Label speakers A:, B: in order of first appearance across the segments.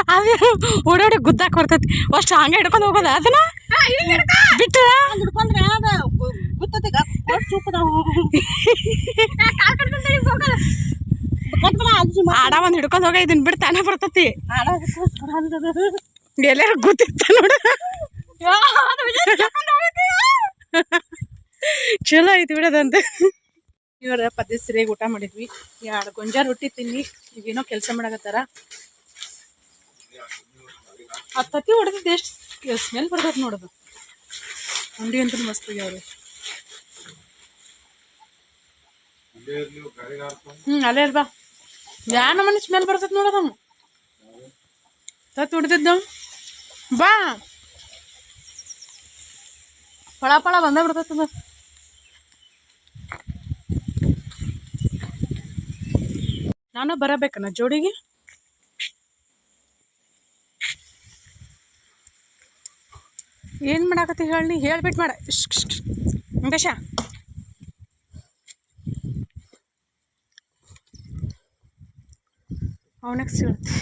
A: ಅದೇ ಓಡೋಡಿ ಗುದ್ದಾಕ್ ಬರ್ತೈತಿ ಅಷ್ಟು ಹಂಗೆ ಹಿಡ್ಕೊಂಡು ಹೋಗೋದ ಅದನ್ನ ಬಿಟ್ಟ ಹಿಡ್ಕೊಂಡ್ರೆ ಗುತ್ತತಿ ಆಡ ಒಂದ್ ಹಿಡ್ಕೊಂಡ್ ಹೋಗ ಇದನ್ ಬಿಟ್ಟು ತಾನೇ ಬರ್ತತಿ ಎಲ್ಲಾರು ಗೊತ್ತಿತ್ತ ನೋಡ ಚಲೋ ಐತಿ ಬಿಡದಂತ ಇವರ ಪದ್ಯ ಸರಿಯಾಗಿ ಊಟ ಮಾಡಿದ್ವಿ 2 ಗೊಂಜಾಳ ರೊಟ್ಟಿ ತಿನ್ನಿ ಈಗೇನೋ ಕೆಲಸ ಮಾಡಕತ್ತಾರ ಹತ್ತತ್ತಿ ಹೊಡೆದಿದ್ದು ಎಷ್ಟು ಸ್ಮೆಲ್ ಬರ್ತೈತಿ ನೋಡೋದು ಉಂಡಿ ಅಂತೂ ಮಸ್ತ್ ಆಗ್ಯಾವ್ರಿ ಅಲ್ಲೇ ಬಾ ಯಾ ನಮ್ಮನೆ ಸ್ಮೆಲ್ ಬರ್ತೈತಿ ನೋಡೋದು ತತ್ತಿ ಹೊಡೆದಿದ್ದವು ಬಾ ಪಳ ಪಳ ಬಂದ ಬಿಡ್ತೈತದ ನಾನು ಬರಬೇಕನ್ನ ಜೋಡಿಗೆ ಏನು ಮಾಡಾಕತ್ತಿ ಹೇಳಿ ಹೇಳ್ಬಿಟ್ಟು ಮಾಡ ವೆಂಕಟೇಶ ಅವನಿಗೆ ಸಿಗುತ್ತೆ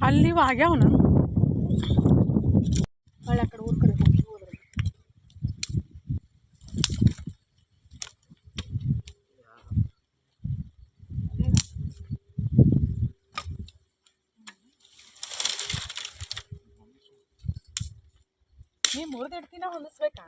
A: ಅಲ್ಲಿ ಆಗ್ಯಾವ ನಾನು ಒಳ್ಳೆ ಕಡೆ ಊರ ಕಡೆ ಹೋದ್ರೆ ನೀ 3 ದಿನ ಹೊಲಿಸ್ಬೇಕಾ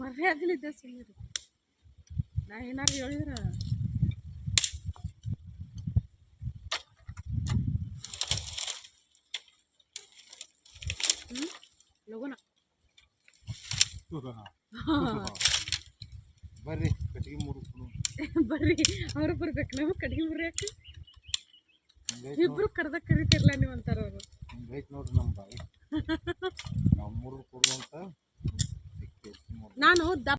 A: ಮರ್ಯಾದಲಿದ್ದ ಸುಮ್ಮನೆ ನಾ ಏನಾರು ಹೇಳಿದ್ರ ಲಗುನ
B: ಬರ್ರಿ ಕಟ್ಟಿಗೆ ಮುರು
A: ಬರ್ರಿ ಅವ್ರು ಬರ್ಬೇಕು ನಾವು ಕಟ್ಟಿಗೆ ಮುರಿಯಾಕ ಇಬ್ರು ಕರ್ದಾಗ ಕರಿತಿರ್ಲ ನೀವು ಅಂತಾರ ಅವರು
B: ನೋಡ್ರಿ ನಮ್ಮ ಬಾಯಿ ನಾವು ಮುರಿದು ಕೊಡುವಂತ ನಾನು